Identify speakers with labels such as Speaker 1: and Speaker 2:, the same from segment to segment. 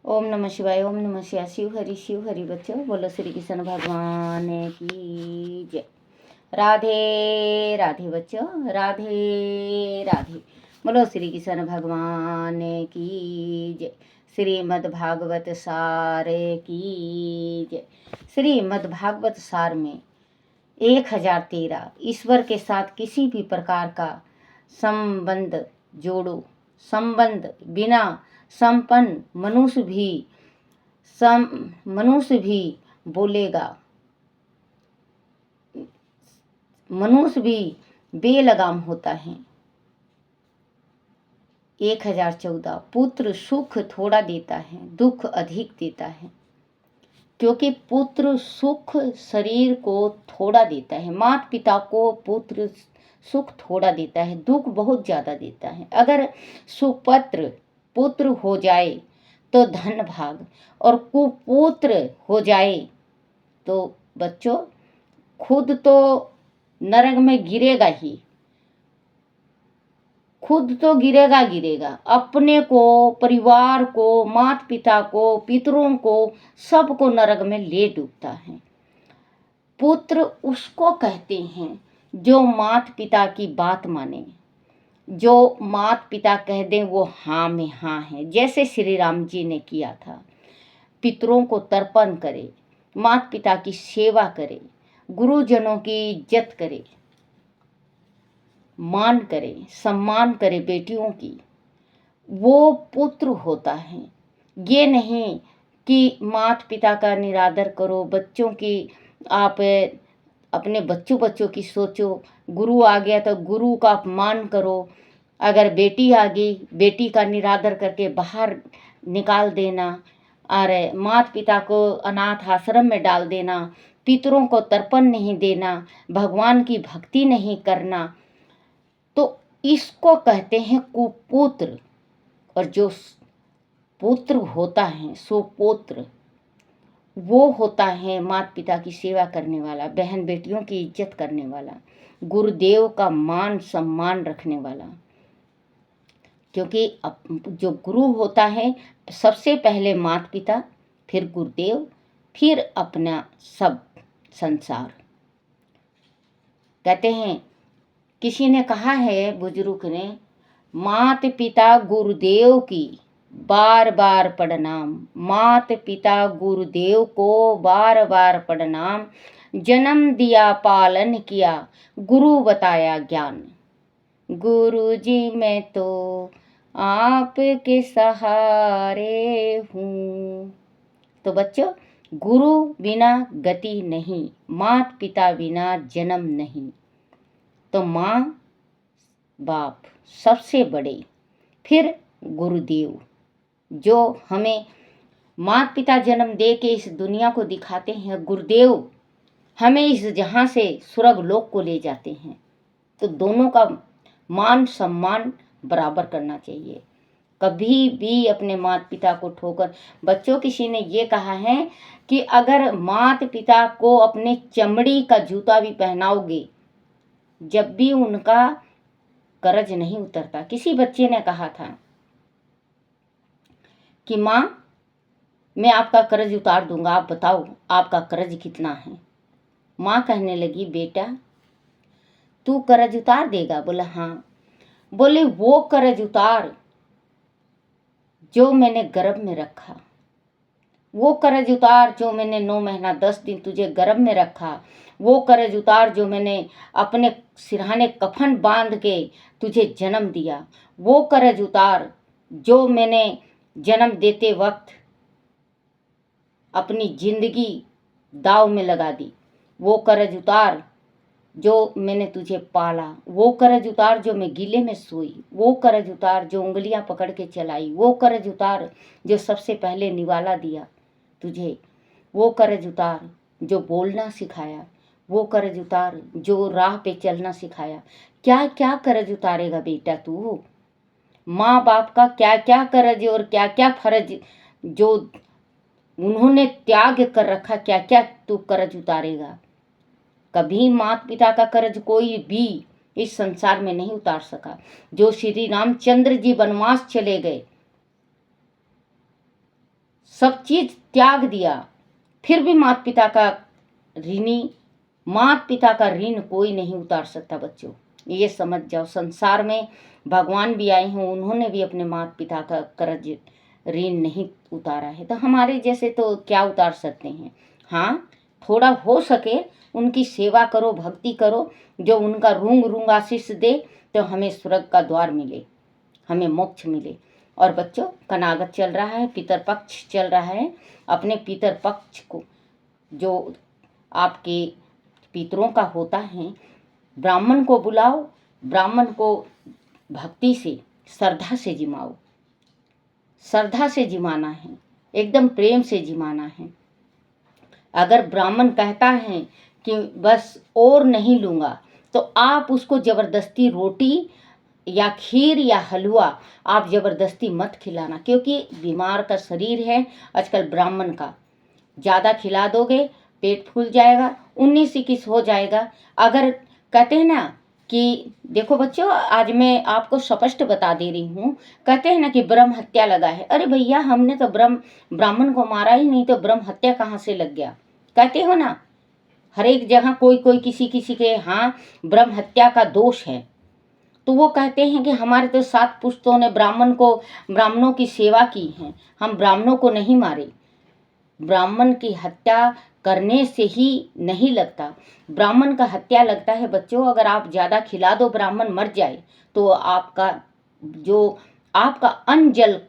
Speaker 1: ओम नमः शिवाय। ओम नमः शिवाय। शिव हरि बच्चों, बोलो श्री कृष्ण भगवान की जय। राधे राधे बच्चों, राधे राधे। बोलो श्री कृष्ण भगवान की जय। श्रीमद् भागवत सार की जय। श्रीमद् भागवत सार में 1013 ईश्वर के साथ किसी भी प्रकार का संबंध जोड़ो। संबंध बिना संपन्न मनुष्य भी बोलेगा, मनुष्य भी बेलगाम होता है। 1014 पुत्र सुख थोड़ा देता है, दुख अधिक देता है। क्योंकि पुत्र सुख शरीर को थोड़ा देता है, माता पिता को पुत्र सुख थोड़ा देता है, दुख बहुत ज़्यादा देता है। अगर सुपुत्र पुत्र हो जाए तो धन भाग, और कुपुत्र हो जाए तो बच्चों खुद तो नरक में गिरेगा ही, खुद तो गिरेगा, अपने को, परिवार को, माता पिता को, पितरों को, सबको नरक में ले डूबता है। पुत्र उसको कहते हैं जो माता पिता की बात माने, जो माता पिता कह दें वो हाँ में हाँ है। जैसे श्री राम जी ने किया था, पितरों को तर्पण करे, माता पिता की सेवा करे, गुरुजनों की इज्जत करे, मान करे, सम्मान करे बेटियों की, वो पुत्र होता है। ये नहीं कि माता पिता का निरादर करो, बच्चों की आप अपने बच्चों की सोचो, गुरु आ गया तो गुरु का अपमान करो, अगर बेटी आ गई बेटी का निरादर करके बाहर निकाल देना, और माता पिता को अनाथ आश्रम में डाल देना, पितरों को तर्पण नहीं देना, भगवान की भक्ति नहीं करना, तो इसको कहते हैं कुपुत्र। और जो पुत्र होता है सुपुत्र, वो होता है माता पिता की सेवा करने वाला, बहन बेटियों की इज्जत करने वाला, गुरुदेव का मान सम्मान रखने वाला। क्योंकि जो गुरु होता है सबसे पहले माता पिता, फिर गुरुदेव, फिर अपना सब संसार। कहते हैं, किसी ने कहा है बुजुर्ग ने, माता पिता गुरुदेव की बार बार प्रणाम, माता पिता गुरुदेव को बार बार प्रणाम, जन्म दिया पालन किया, गुरु बताया ज्ञान, गुरु जी मैं तो आपके सहारे हूँ। तो बच्चों, गुरु बिना गति नहीं, माता पिता बिना जन्म नहीं। तो माँ बाप सबसे बड़े, फिर गुरुदेव जो हमें माता पिता जन्म दे के इस दुनिया को दिखाते हैं, गुरुदेव हमें इस जहाँ से स्वर्ग लोक को ले जाते हैं। तो दोनों का मान सम्मान बराबर करना चाहिए। कभी भी अपने माता पिता को ठोकर, बच्चों किसी ने ये कहा है कि अगर माता पिता को अपने चमड़ी का जूता भी पहनाओगे, जब भी उनका कर्ज नहीं उतरता। किसी बच्चे ने कहा था कि माँ मैं आपका कर्ज उतार दूंगा, आप बताओ आपका कर्ज कितना है। माँ कहने लगी, बेटा तू कर्ज उतार देगा? बोला हाँ। बोले वो कर्ज उतार जो मैंने गर्भ में रखा, वो कर्ज उतार जो मैंने 9 महीना 10 दिन तुझे गर्भ में रखा, वो कर्ज उतार जो मैंने अपने सिरहाने कफन बांध के तुझे जन्म दिया, वो कर्ज उतार जो मैंने जन्म देते वक्त अपनी जिंदगी दाव में लगा दी, वो कर्ज उतार जो मैंने तुझे पाला, वो कर्ज उतार जो मैं गीले में सोई, वो कर्ज उतार जो उंगलियां पकड़ के चलाई, वो कर्ज उतार जो सबसे पहले निवाला दिया तुझे, वो कर्ज उतार जो बोलना सिखाया, वो कर्ज उतार जो राह पे चलना सिखाया। क्या क्या कर्ज उतारेगा बेटा तू? माँ बाप का क्या क्या कर्ज और क्या क्या फर्ज जो उन्होंने त्याग कर रखा, क्या क्या तू कर्ज उतारेगा? कभी माता पिता का कर्ज कोई भी इस संसार में नहीं उतार सका। जो श्री रामचंद्र जी वनवास चले गए, सब चीज़ त्याग दिया, फिर भी माता पिता का ऋणी, माता पिता का ऋण कोई नहीं उतार सकता बच्चों, ये समझ जाओ। संसार में भगवान भी आए हैं, उन्होंने भी अपने माता पिता का कर्ज ऋण नहीं उतारा है, तो हमारे जैसे तो क्या उतार सकते हैं। हाँ, थोड़ा हो सके उनकी सेवा करो, भक्ति करो, जो उनका रूंग रूंग आशीष दे, तो हमें स्वर्ग का द्वार मिले, हमें मोक्ष मिले। और बच्चों, कनागत चल रहा है, पितर पक्ष चल रहा है। अपने पितर पक्ष को, जो आपके पितरों का होता है, ब्राह्मण को बुलाओ, ब्राह्मण को भक्ति से, श्रद्धा से जिमाओ। श्रद्धा से जिमाना है, एकदम प्रेम से जिमाना है। अगर ब्राह्मण कहता है कि बस और नहीं लूँगा, तो आप उसको ज़बरदस्ती रोटी या खीर या हलवा आप ज़बरदस्ती मत खिलाना, क्योंकि बीमार का शरीर है आजकल ब्राह्मण का। ज़्यादा खिला दोगे पेट फूल जाएगा, 19-21 हो जाएगा। अगर कहते हैं ना कि देखो बच्चों, आज मैं आपको स्पष्ट बता दे रही हूँ, कहते हैं ना कि ब्रह्म हत्या लगा है। अरे भैया, हमने तो ब्राह्मण को मारा ही नहीं, तो ब्रह्म हत्या कहाँ से लग गया, कहते हो ना। हर एक जगह कोई कोई किसी किसी के यहाँ ब्रह्म हत्या का दोष है, तो वो कहते हैं कि हमारे तो 7 पुश्तों ने ब्राह्मणों की सेवा की है, हम ब्राह्मणों को नहीं मारे। ब्राह्मण की हत्या करने से ही नहीं लगता, ब्राह्मण का हत्या लगता है बच्चों, अगर आप ज़्यादा खिला दो, ब्राह्मण मर जाए, तो आपका अन्न जल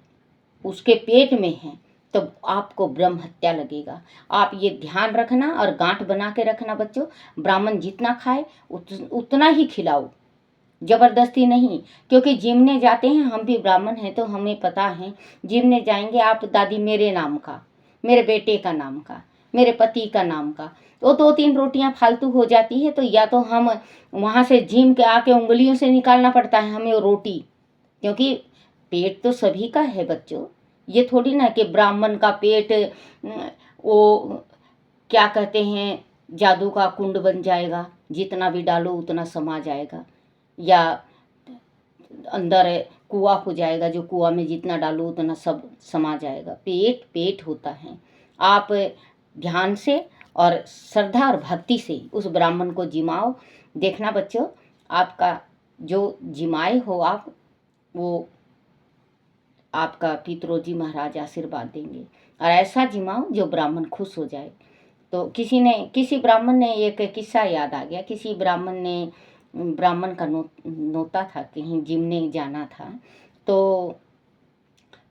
Speaker 1: उसके पेट में है, तो आपको ब्रह्म हत्या लगेगा। आप ये ध्यान रखना और गांठ बना के रखना बच्चों, ब्राह्मण जितना खाए उतना ही खिलाओ, जबरदस्ती नहीं। क्योंकि जिमने जाते हैं, हम भी ब्राह्मण हैं तो हमें पता है, जिमने जाएंगे आप, दादी मेरे नाम का, मेरे बेटे का नाम का, मेरे पति का नाम का, तो 2-3 रोटियां फालतू हो जाती है, तो या तो हम वहाँ से जिम के आके उंगलियों से निकालना पड़ता है हमें वो रोटी, क्योंकि पेट तो सभी का है बच्चों। ये थोड़ी ना कि ब्राह्मण का पेट वो क्या कहते हैं, जादू का कुंड बन जाएगा, जितना भी डालो उतना समा जाएगा, या अंदर कुआं हो जाएगा, जो कुआं में जितना डालो उतना सब समा जाएगा। पेट पेट होता है। आप ध्यान से और श्रद्धा और भक्ति से उस ब्राह्मण को जिमाओ। देखना बच्चों, आपका जो जिमाए हो आप, वो आपका पितरोजी महाराज आशीर्वाद देंगे। और ऐसा जिमाओ जो ब्राह्मण खुश हो जाए। तो किसी ब्राह्मण ने, एक किस्सा याद आ गया, किसी ब्राह्मण का नोता था, कहीं जिमने जाना था, तो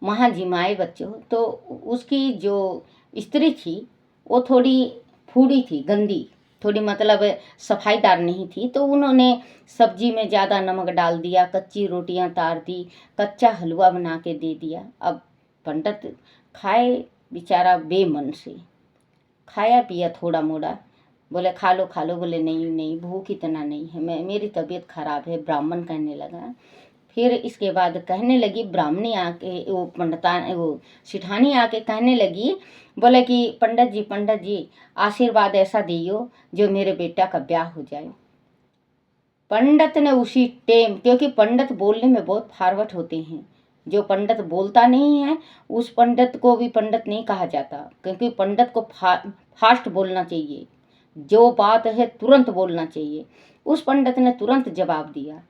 Speaker 1: वहाँ जिमाए बच्चों, तो उसकी जो स्त्री थी वो थोड़ी फूडी थी, गंदी थोड़ी, मतलब सफाईदार नहीं थी, तो उन्होंने सब्जी में ज़्यादा नमक डाल दिया, कच्ची रोटियां तार दी, कच्चा हलवा बना के दे दिया। अब पंडित खाए बेचारा, बेमन से खाया पिया थोड़ा मोड़ा, बोले खा लो खा लो, बोले नहीं नहीं, भूख इतना नहीं है, मेरी तबीयत खराब है, ब्राह्मण कहने लगा। फिर इसके बाद कहने लगी ब्राह्मणी आके, वो सिठानी आके कहने लगी, बोले कि पंडित जी आशीर्वाद ऐसा दियो जो मेरे बेटा का ब्याह हो जाए। पंडित ने उसी टाइम, क्योंकि पंडित बोलने में बहुत फारवर्ड होते हैं, जो पंडित बोलता नहीं है उस पंडित को भी पंडित नहीं कहा जाता, क्योंकि पंडित को फास्ट बोलना चाहिए, जो बात है तुरंत बोलना चाहिए। उस पंडित ने तुरंत जवाब दिया,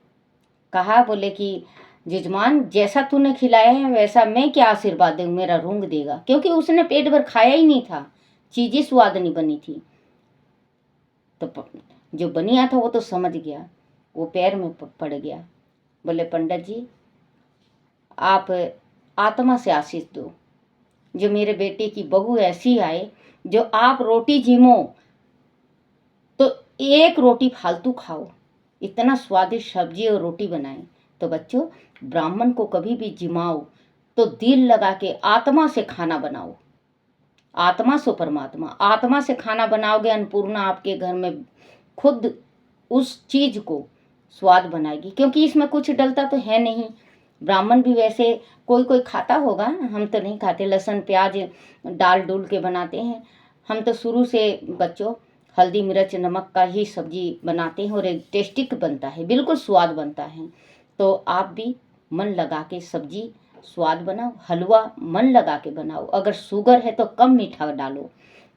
Speaker 1: कहा, बोले कि जजमान, जैसा तूने खिलाया है वैसा मैं क्या आशीर्वाद दूँ, मेरा रूंग देगा, क्योंकि उसने पेट भर खाया ही नहीं था, चीज़ें स्वाद नहीं बनी थी। तो जो बनिया था वो तो समझ गया, वो पैर में पड़ गया। बोले पंडित जी, आप आत्मा से आशीष दो, जो मेरे बेटे की बहू ऐसी आए, जो आप रोटी जिमो तो एक रोटी फालतू खाओ, इतना स्वादिष्ट सब्जी और रोटी बनाए। तो बच्चों, ब्राह्मण को कभी भी जिमाओ तो दिल लगा के आत्मा से खाना बनाओ, आत्मा से परमात्मा, आत्मा से खाना बनाओगे, अन्नपूर्णा आपके घर में खुद उस चीज को स्वाद बनाएगी, क्योंकि इसमें कुछ डलता तो है नहीं। ब्राह्मण भी वैसे कोई कोई खाता होगा, हम तो नहीं खाते, लहसुन प्याज डाल डूल के बनाते हैं। हम तो शुरू से बच्चों हल्दी मिर्च नमक का ही सब्जी बनाते हैं, और एक टेस्टिक बनता है, बिल्कुल स्वाद बनता है। तो आप भी मन लगा के सब्जी स्वाद बनाओ, हलवा मन लगा के बनाओ, अगर शुगर है तो कम मीठा डालो।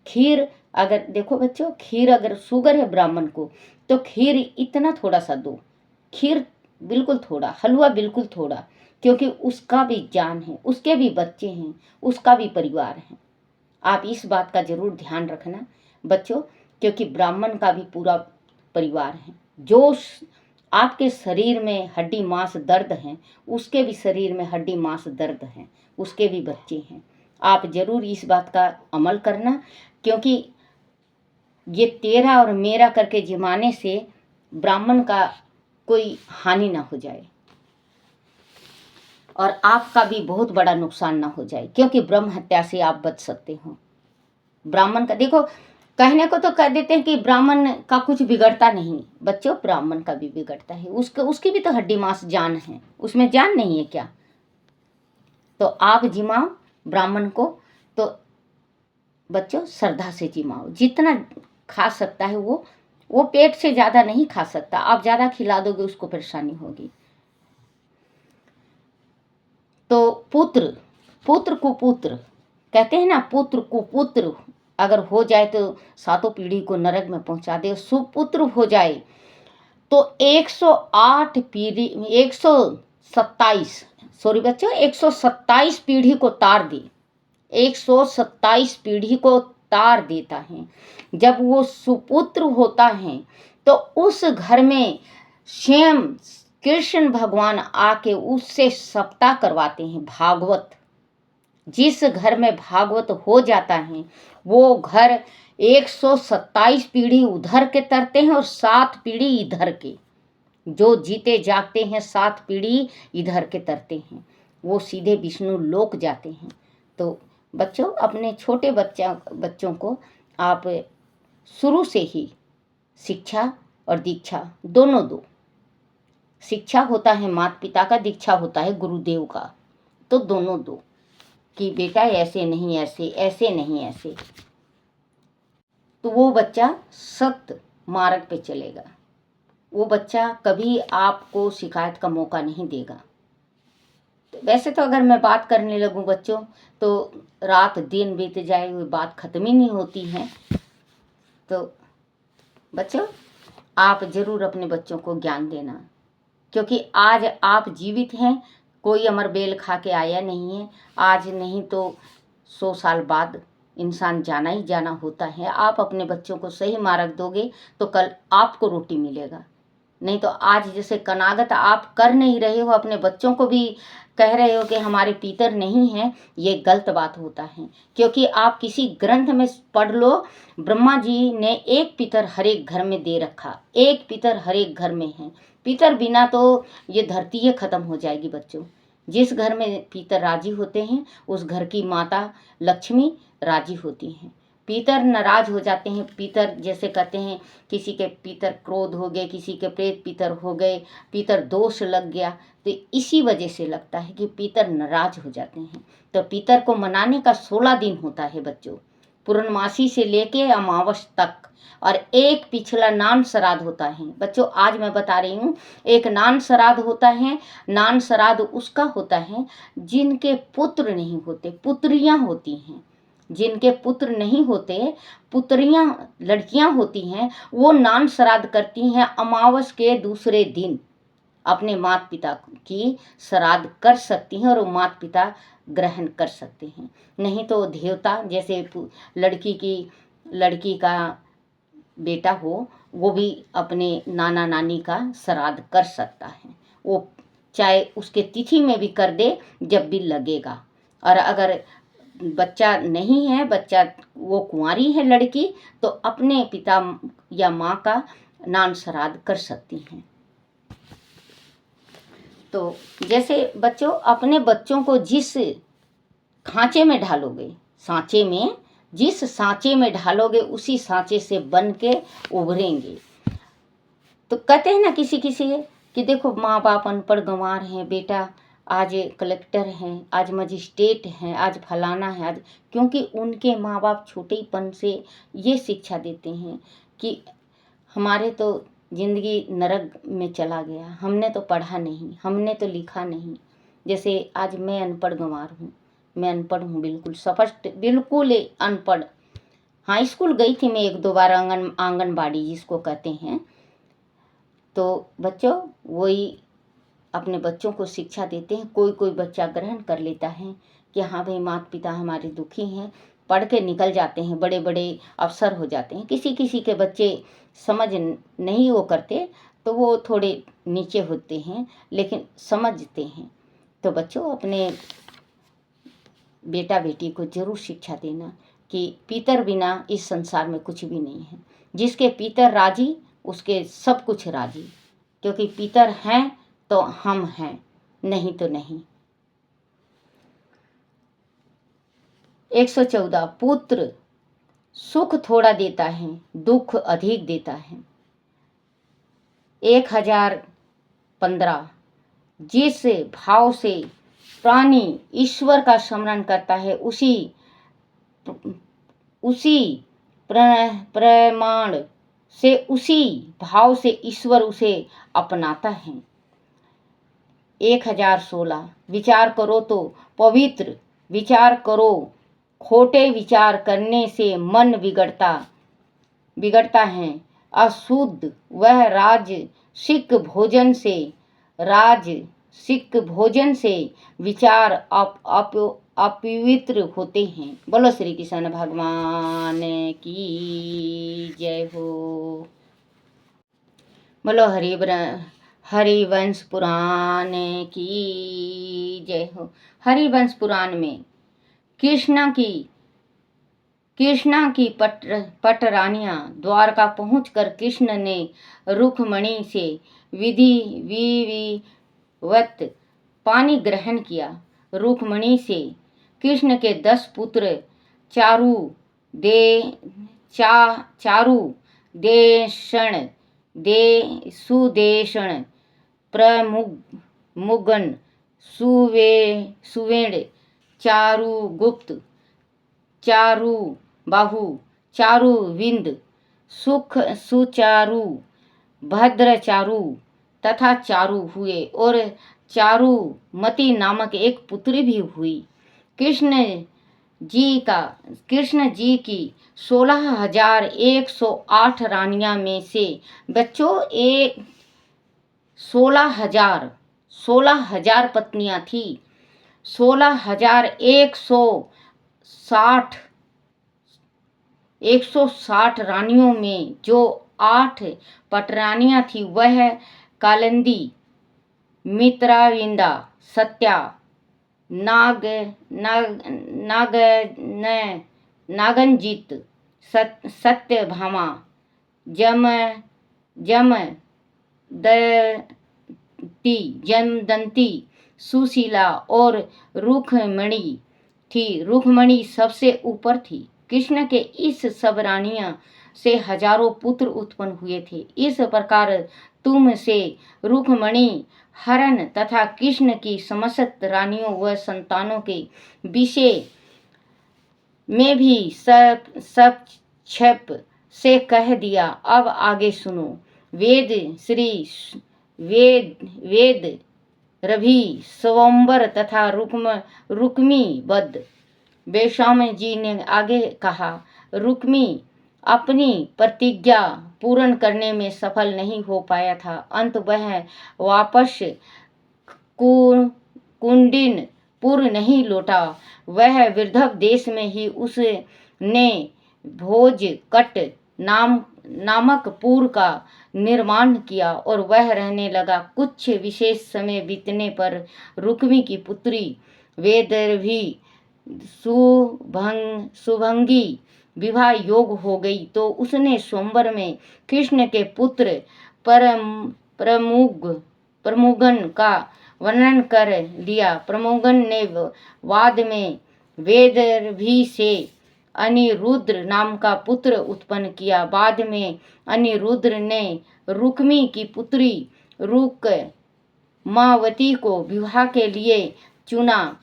Speaker 1: खीर, अगर देखो बच्चों, खीर अगर शुगर है ब्राह्मण को तो खीर इतना थोड़ा सा दो, खीर बिल्कुल थोड़ा, हलवा बिल्कुल थोड़ा, क्योंकि उसका भी जान है, उसके भी बच्चे हैं, उसका भी परिवार है। आप इस बात का जरूर ध्यान रखना बच्चों, क्योंकि ब्राह्मण का भी पूरा परिवार है। जो आपके शरीर में हड्डी मांस दर्द है, उसके भी शरीर में हड्डी मांस दर्द है, उसके भी बच्चे हैं। आप जरूर इस बात का अमल करना, क्योंकि ये तेरा और मेरा करके जमाने से ब्राह्मण का कोई हानि ना हो जाए और आपका भी बहुत बड़ा नुकसान ना हो जाए, क्योंकि ब्रह्म हत्या से आप बच सकते हो। ब्राह्मण का देखो, कहने को तो कह देते हैं कि ब्राह्मण का कुछ बिगड़ता नहीं, बच्चों ब्राह्मण का भी बिगड़ता है, उसकी भी तो हड्डी मांस जान है, उसमें जान नहीं है क्या? तो आप जिमाओ ब्राह्मण को, तो बच्चों श्रद्धा से जिमाओ, जितना खा सकता है वो पेट से ज़्यादा नहीं खा सकता, आप ज़्यादा खिला दोगे उसको परेशानी होगी। तो पुत्र, पुत्र कुपुत्र कहते हैं ना, पुत्र कुपुत्र अगर हो जाए तो सातों पीढ़ी को नरक में पहुंचा दे। सुपुत्र हो जाए तो 108 पीढ़ी, 127, सॉरी बच्चों, 127 पीढ़ी को तार दे, 127 पीढ़ी को तार देता है। जब वो सुपुत्र होता है तो उस घर में स्वयं कृष्ण भगवान आके उससे सप्ताह करवाते हैं भागवत। जिस घर में भागवत हो जाता है वो घर 127 पीढ़ी उधर के तरते हैं और 7 पीढ़ी इधर के, जो जीते जागते हैं 7 पीढ़ी इधर के तरते हैं, वो सीधे विष्णु लोक जाते हैं। तो बच्चों अपने छोटे बच्चों को आप शुरू से ही शिक्षा और दीक्षा दोनों दो। शिक्षा होता है माता पिता का, दीक्षा होता है गुरुदेव का, तो दोनों दो कि बेटा ऐसे नहीं ऐसे, ऐसे नहीं ऐसे, तो वो बच्चा सत्य मार्ग पे चलेगा। वो बच्चा कभी आपको शिकायत का मौका नहीं देगा। तो वैसे तो अगर मैं बात करने लगूं बच्चों तो रात दिन बीत जाए, वो बात खत्म ही नहीं होती है। तो बच्चों आप जरूर अपने बच्चों को ज्ञान देना, क्योंकि आज आप जीवित हैं, कोई अमर बेल खा के आया नहीं है। आज नहीं तो 100 साल बाद इंसान जाना ही जाना होता है। आप अपने बच्चों को सही मार्ग दोगे तो कल आपको रोटी मिलेगा, नहीं तो आज जैसे कनागत आप कर नहीं रहे हो, अपने बच्चों को भी कह रहे हो कि हमारे पितर नहीं हैं, ये गलत बात होता है। क्योंकि आप किसी ग्रंथ में पढ़ लो, ब्रह्मा जी ने एक पितर हर एक घर में दे रखा, एक पितर हर एक घर में है। पितर बिना तो ये धरती ही खत्म हो जाएगी बच्चों। जिस घर में पितर राजी होते हैं उस घर की माता लक्ष्मी राजी होती हैं। पितर नाराज हो जाते हैं, पितर जैसे कहते हैं किसी के पितर क्रोध हो गए, किसी के प्रेत पितर हो गए, पितर दोष लग गया, तो इसी वजह से लगता है कि पितर नाराज हो जाते हैं। तो पितर को मनाने का 16 दिन होता है बच्चों, पूर्णमासी से लेके अमावस तक, और एक पिछला नान श्राद्ध होता है बच्चों। आज मैं बता रही हूँ, एक नान श्राद्ध होता है। नान श्राद्ध उसका होता है जिनके पुत्र नहीं होते, पुत्रियां होती हैं। जिनके पुत्र नहीं होते, पुत्रियां लड़कियां होती हैं, वो नान श्राद्ध करती हैं अमावस के दूसरे दिन। अपने माता पिता की श्राद्ध कर सकती हैं और वो माता पिता ग्रहण कर सकते हैं। नहीं तो देवता, जैसे लड़की का बेटा हो, वो भी अपने नाना नानी का श्राद्ध कर सकता है। वो चाहे उसके तिथि में भी कर दे जब भी लगेगा। और अगर बच्चा नहीं है, बच्चा वो कुंवारी है लड़की, तो अपने पिता या माँ का नान श्राद्ध कर सकती हैं। तो जैसे बच्चों अपने बच्चों को जिस खांचे में ढालोगे, सांचे में, जिस सांचे में ढालोगे उसी सांचे से बन के उभरेंगे। तो कहते हैं ना किसी किसी कि देखो माँ बाप अनपढ़ गंवार हैं, बेटा आज कलेक्टर हैं, आज मजिस्ट्रेट हैं, आज फलाना है, आज, क्योंकि उनके माँ बाप छोटेपन से ये शिक्षा देते हैं कि हमारे तो ज़िंदगी नरक में चला गया, हमने तो पढ़ा नहीं, हमने तो लिखा नहीं। जैसे आज मैं अनपढ़ गंवार हूँ, मैं अनपढ़ हूँ, बिल्कुल स्पष्ट, बिल्कुल अनपढ़। हाँ, स्कूल गई थी मैं 1-2 बार, आंगनबाड़ी जिसको कहते हैं। तो बच्चों वही अपने बच्चों को शिक्षा देते हैं। कोई कोई बच्चा ग्रहण कर लेता है कि हाँ भाई माता पिता हमारे दुखी हैं, पढ़ के निकल जाते हैं, बड़े बड़े अफसर हो जाते हैं। किसी किसी के बच्चे समझ नहीं वो करते, तो वो थोड़े नीचे होते हैं, लेकिन समझते हैं। तो बच्चों अपने बेटा बेटी को जरूर शिक्षा देना कि पितर बिना इस संसार में कुछ भी नहीं है। जिसके पितर राजी उसके सब कुछ राजी, क्योंकि पितर हैं तो हम हैं, नहीं तो नहीं। 114 पुत्र सुख थोड़ा देता है, दुख अधिक देता है। 1015 जिस भाव से प्राणी ईश्वर का स्मरण करता है, उसी प्रमाण से, उसी भाव से ईश्वर उसे अपनाता है। 1016 विचार करो तो पवित्र विचार करो, खोटे विचार करने से मन बिगड़ता है। अशुद्ध वह राजसिक भोजन से विचार अपवित्र होते हैं। बोलो श्री कृष्ण भगवान की जय हो। बोलो हरिवंश पुराण की जय हो। हरिवंश पुराण में कृष्णा की पटरानियां द्वारका पहुंचकर कृष्ण ने रुक्मणी से विधिवत पानी ग्रहण किया। रुक्मणी से कृष्ण के 10 पुत्र सुदेशण, प्रमुगन, सुवेण, चारुगुप्त, चारुबाहु, चारुविंद, सुचारु, भद्रचारु तथा चारु हुए, और चारुमती नामक एक पुत्री भी हुई। कृष्ण जी की 16,108 रानियां में से बच्चों 16,000 पत्नियां थी। 16,160 रानियों में जो 8 पटरानियां थी वह कालिंदी, मित्राविंदा, सत्या, नागनजित, सत्यभामा, जमदंती, सुशीला और रुक्मणी थी। रुक्मणी सबसे ऊपर थी। कृष्ण के इस सब रानियां से हजारों पुत्र उत्पन्न हुए थे। इस प्रकार तुम से रुक्मणी हरण तथा कृष्ण की समस्त रानियों व संतानों के विषय में भी संक्षेप से कह दिया। अब आगे सुनो। वेद रवि स्वयंवर तथा रुक्मी बद्ध। बेशाम जी ने आगे कहा, रुक्मी अपनी प्रतिज्ञा पूर्ण करने में सफल नहीं हो पाया था। अंत वह वापस कुंडिनपुर नहीं लौटा। वह विदर्भ देश में ही उसने भोजकट नामक पुर का निर्माण किया और वह रहने लगा। कुछ विशेष समय बीतने पर रुक्मी की पुत्री वेदरभी शुभंगी विवाह योग हो गई, तो उसने स्वयंवर में कृष्ण के पुत्र प्रमुगन का वर्णन कर लिया। प्रमुगन ने बाद में वेदरभी से अनिरुद्ध नाम का पुत्र उत्पन्न किया। बाद में अनिरुद्ध ने रुक्मी की पुत्री रुक्मावती को विवाह के लिए चुना।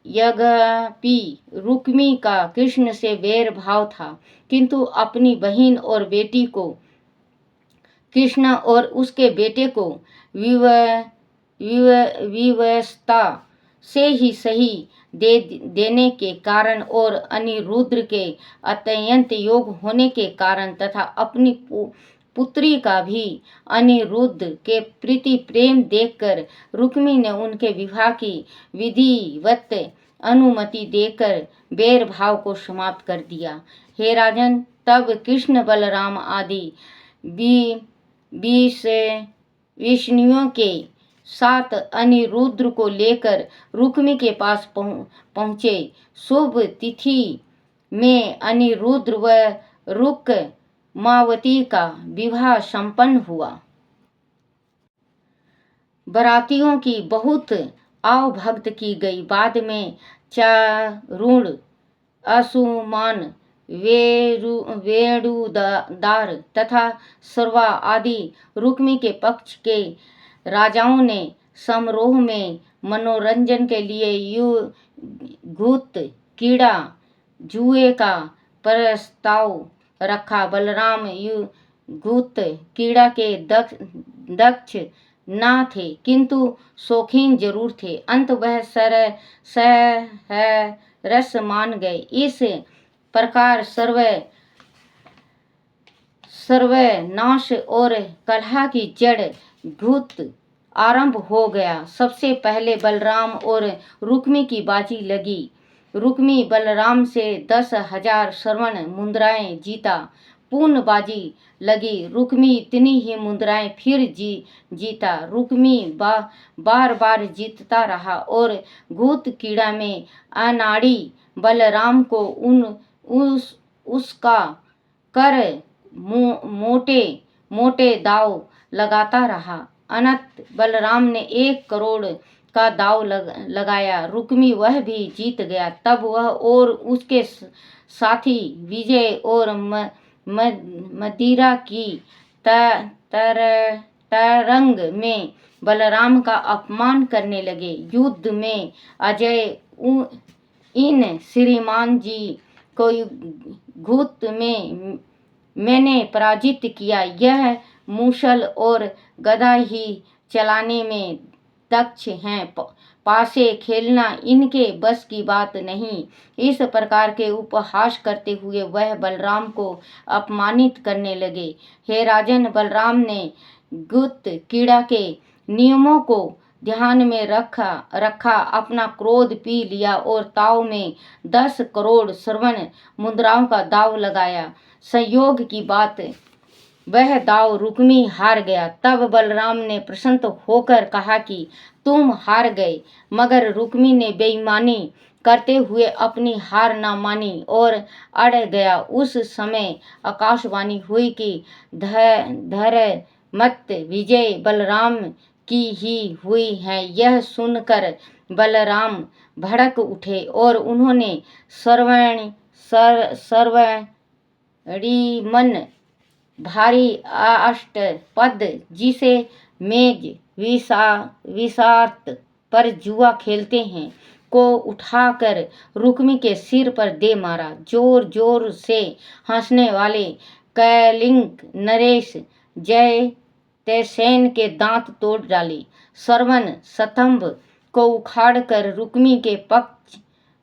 Speaker 1: यद्यपि रुक्मी का कृष्ण से वैर भाव था, किंतु अपनी बहन और बेटी को कृष्ण और उसके बेटे को विवस्ता से ही सही देने के कारण और अनिरुद्ध के अत्यंत योग होने के कारण तथा अपनी पुत्री का भी अनिरुद्ध के प्रति प्रेम देखकर रुक्मी ने उनके विवाह की विधिवत अनुमति देकर बैर भाव को समाप्त कर दिया। हे राजन, तब कृष्ण बलराम आदि विष्णुओं के साथ अनिरुद्ध को लेकर रुक्मी के पास पहुँचे। शुभ तिथि में अनिरुद्ध व रुक्मावती का विवाह संपन्न हुआ। बरातियों की बहुत आवभक्त की गई। बाद में चारुण, असुमान, वेणुदार तथा सर्वा आदि रुक्मी के पक्ष के राजाओं ने समारोह में मनोरंजन के लिए घूत कीड़ा जुए का प्रस्ताव रखा। बलराम घूत कीड़ा के दक्ष ना थे, किंतु शौकीन जरूर थे। अंत वह रस मान गए। इस प्रकार सर्वनाश और कलह की जड़ घूत आरंभ हो गया। सबसे पहले बलराम और रुक्मी की बाजी लगी। रुक्मी बलराम से 10,000 स्वर्ण मुद्राएं जीता। पूर्ण बाजी लगी। रुक्मी इतनी ही मुद्राएं फिर जीता। रुक्मी बार बार जीतता रहा और घूत कीड़ा में अनाड़ी बलराम को उसका कर मोटे मोटे दाव लगाता रहा। अनंत बलराम ने 1 करोड़ का दाव लगाया। रुक्मी वह भी जीत गया। तब वह और उसके साथी विजय और मदिरा की तरंग में बलराम का अपमान करने लगे। युद्ध में अजय इन श्रीमान जी को घूत में मैंने पराजित किया। यह मूसल और गदा ही चलाने में दक्ष हैं। पासे खेलना इनके बस की बात नहीं। इस प्रकार के उपहास करते हुए वह बलराम को अपमानित करने लगे। हे राजन, बलराम ने घूत कीड़ा के नियमों को ध्यान में रखा अपना क्रोध पी लिया और ताव में 10 करोड़ स्वर्ण मुद्राओं का दाव लगाया। संयोग की बात, वह दाव रुक्मी हार गया। तब बलराम ने प्रसन्न होकर कहा कि तुम हार गए, मगर रुक्मी ने बेईमानी करते हुए अपनी हार न मानी और अड़ गया। उस समय आकाशवाणी हुई कि धर मत विजय बलराम की ही हुई है। यह सुनकर बलराम भड़क उठे और उन्होंने सर्वणीमन भारी अष्टपद, जिसे मेज विसार्त पर जुआ खेलते हैं, को उठाकर रुक्मी के सिर पर दे मारा। जोर जोर से हंसने वाले कलिंग नरेश जयसेन के दांत तोड़ डाले। श्रवण स्तंभ को उखाड़कर रुक्मी के पक्ष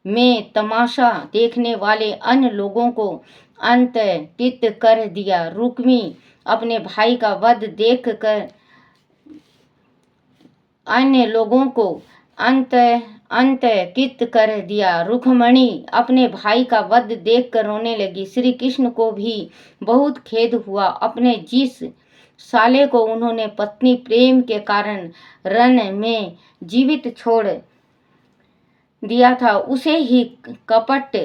Speaker 1: में तमाशा देखने वाले अन्य लोगों को अंतकित कर दिया। रुक्मी अपने भाई का वध देखकर अन्य लोगों को अंतकित कर दिया। रुक्मिणी अपने भाई का वध देखकर रोने लगी। श्री कृष्ण को भी बहुत खेद हुआ। अपने जिस साले को उन्होंने पत्नी प्रेम के कारण रण में जीवित छोड़ दिया था, उसे ही कपट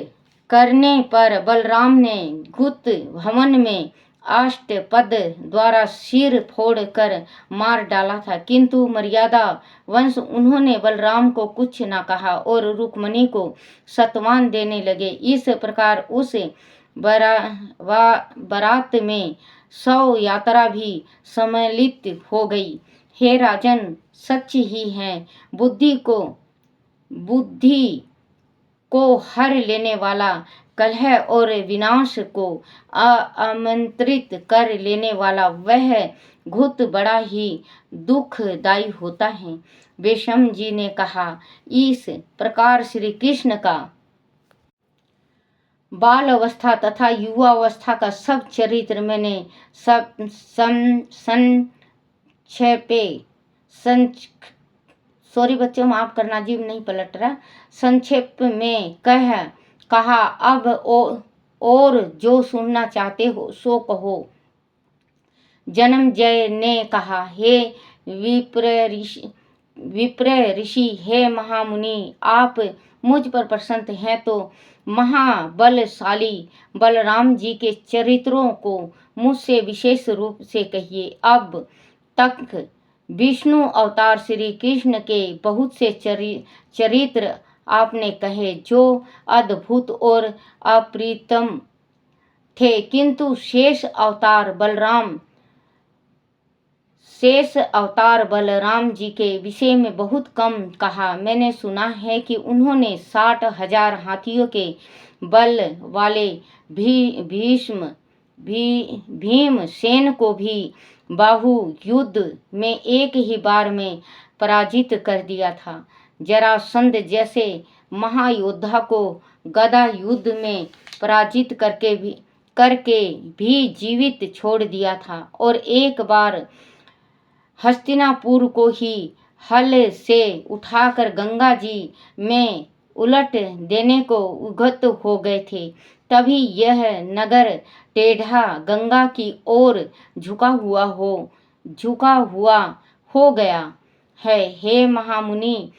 Speaker 1: करने पर बलराम ने घूत भवन में अष्टपद द्वारा सिर फोड़ कर मार डाला था। किंतु मर्यादा वंश उन्होंने बलराम को कुछ न कहा और रुक्मिणी को सत्वान देने लगे। इस प्रकार उस बारात में 100 यात्रा भी सम्मिलित हो गई। हे राजन, सच ही है, बुद्धि को हर लेने वाला कलह और विनाश को आमंत्रित कर लेने वाला वह घुत बड़ा ही दुखदायी होता है। विषम जी ने कहा, इस प्रकार श्री कृष्ण का बाल अवस्था तथा युवा अवस्था का सब चरित्र मैंने सब संक्षेपे सॉरी बच्चों, माफ करना, जीव नहीं पलट रहा, संक्षेप में कहा। अब और जो सुनना चाहते हो सो कहो। जन्मजय ने कहा, हे विप्र ऋषि, हे महामुनि, आप मुझ पर प्रसन्न हैं तो महाबलशाली बलराम जी के चरित्रों को मुझसे विशेष रूप से कहिए। अब तक विष्णु अवतार श्री कृष्ण के बहुत से चरित्र आपने कहे जो अद्भुत और अप्रीतम थे, किंतु शेष अवतार बलराम जी के विषय में बहुत कम कहा। मैंने सुना है कि उन्होंने 60,000 हाथियों के बल वाले भीमसेन को भी बाहु युद्ध में एक ही बार में पराजित कर दिया था। जरासंध जैसे महायोद्धा को गदा युद्ध में पराजित करके भी जीवित छोड़ दिया था, और एक बार हस्तिनापुर को ही हल से उठाकर गंगा जी में उलट देने को उद्यत हो गए थे। तभी यह नगर टेढ़ा गंगा की ओर झुका हुआ हो गया है। हे महामुनि,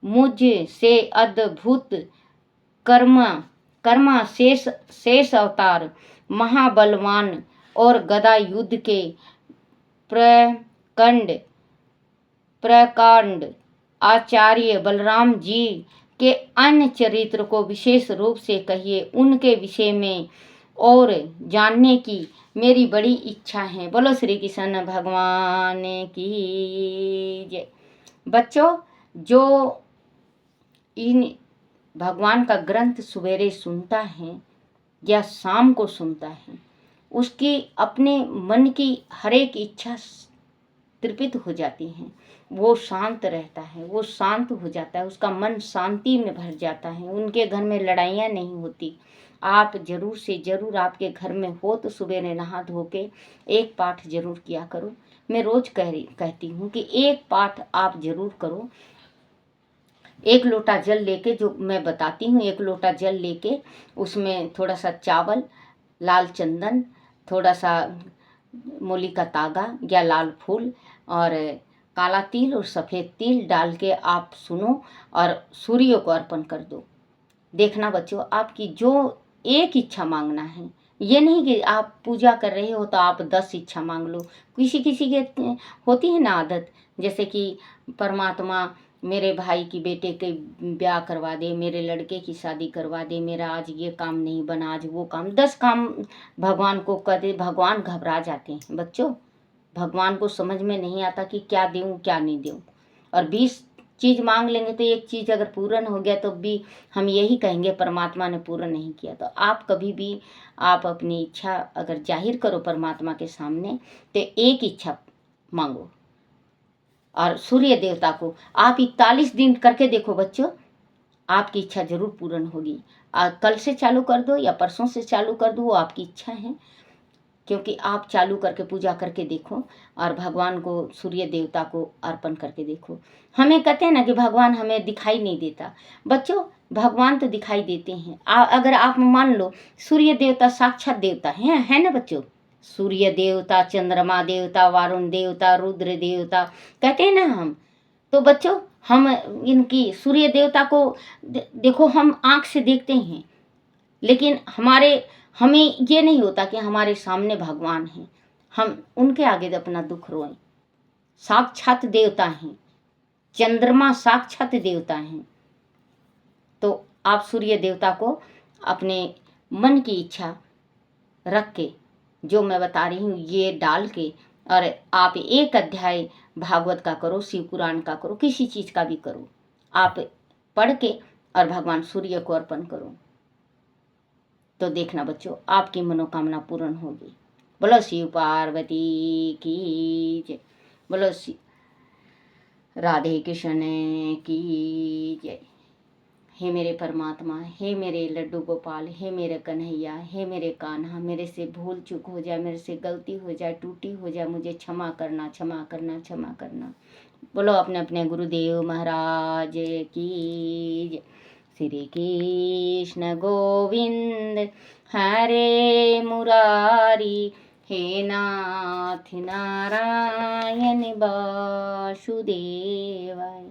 Speaker 1: मुझसे अद्भुत कर्मा शेष अवतार महाबलवान और गदा युद्ध के प्रकांड आचार्य बलराम जी के अन्य चरित्र को विशेष रूप से कहिए। उनके विषय में और जानने की मेरी बड़ी इच्छा है। बोलो श्री कृष्ण भगवान की जय। बच्चों, जो इन भगवान का ग्रंथ सवेरे सुनता है या शाम को सुनता है, उसकी अपने मन की हर एक इच्छा तृप्त हो जाती है। वो शांत रहता है, वो शांत हो जाता है, उसका मन शांति में भर जाता है। उनके घर में लड़ाइयाँ नहीं होती। आप जरूर से जरूर, आपके घर में हो तो सुबह नहा धो के एक पाठ जरूर किया करो। मैं रोज कहती हूँ कि एक पाठ आप जरूर करो। एक लोटा जल लेके, जो मैं बताती हूँ, एक लोटा जल लेके उसमें थोड़ा सा चावल, लाल चंदन, थोड़ा सा मूली का तागा या लाल फूल और काला तिल और सफ़ेद तिल डाल के आप सुनो और सूर्य को अर्पण कर दो। देखना बच्चों, आपकी जो एक इच्छा मांगना है, ये नहीं कि आप पूजा कर रहे हो तो आप 10 इच्छा मांग लो। किसी के होती है ना आदत, जैसे कि परमात्मा मेरे भाई की बेटे के ब्याह करवा दे, मेरे लड़के की शादी करवा दे, मेरा आज ये काम नहीं बना, आज वो काम, 10 काम भगवान को कर दे। भगवान घबरा जाते हैं बच्चों। भगवान को समझ में नहीं आता कि क्या दूँ क्या नहीं दूँ। और 20 चीज़ मांग लेंगे तो एक चीज़ अगर पूर्ण हो गया तो भी हम यही कहेंगे परमात्मा ने पूर्ण नहीं किया। तो आप कभी भी आप अपनी इच्छा अगर जाहिर करो परमात्मा के सामने तो एक इच्छा मांगो। और सूर्य देवता को आप 41 दिन करके देखो बच्चों, आपकी इच्छा जरूर पूर्ण होगी। कल से चालू कर दो या परसों से चालू कर दो, वो आपकी इच्छा है, क्योंकि आप चालू करके पूजा करके देखो और भगवान को, सूर्य देवता को अर्पण करके देखो। हमें कहते हैं ना कि भगवान हमें दिखाई नहीं देता। बच्चों, भगवान तो दिखाई देते हैं। अगर आप मान लो सूर्य देवता साक्षात देवता है ना बच्चों। सूर्य देवता, चंद्रमा देवता, वरुण देवता, रुद्र देवता कहते हैं ना हम। तो बच्चों, हम इनकी सूर्य देवता को देखो, हम आँख से देखते हैं, लेकिन हमें ये नहीं होता कि हमारे सामने भगवान हैं, हम उनके आगे अपना दुख रोएं। साक्षात देवता हैं, चंद्रमा साक्षात देवता हैं। तो आप सूर्य देवता को अपने मन की इच्छा रख के, जो मैं बता रही हूँ ये डाल के, और आप एक अध्याय भागवत का करो, शिव पुराण का करो, किसी चीज़ का भी करो, आप पढ़ के और भगवान सूर्य को अर्पण करो, तो देखना बच्चों आपकी मनोकामना पूर्ण होगी। बोलो शिव पार्वती की जय, बोलो राधे कृष्ण की जय। हे मेरे परमात्मा, हे मेरे लड्डू गोपाल, हे मेरे कन्हैया, हे मेरे कान्हा, मेरे से भूल चूक हो जाए, मेरे से गलती हो जाए, टूटी हो जाए, मुझे क्षमा करना, क्षमा करना, क्षमा करना। बोलो अपने अपने गुरुदेव महाराज की जय। श्री कृष्ण गोविंद हरे मुरारी, हे नाथ नारायण वासुदेवाय,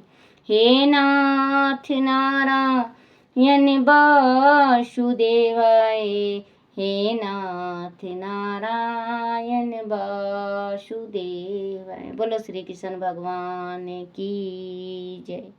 Speaker 1: हे नाथ नारायण वासुदेवाय, हे नाथ नारायण वासुदेवाय। बोलो श्री कृष्ण भगवान की जय।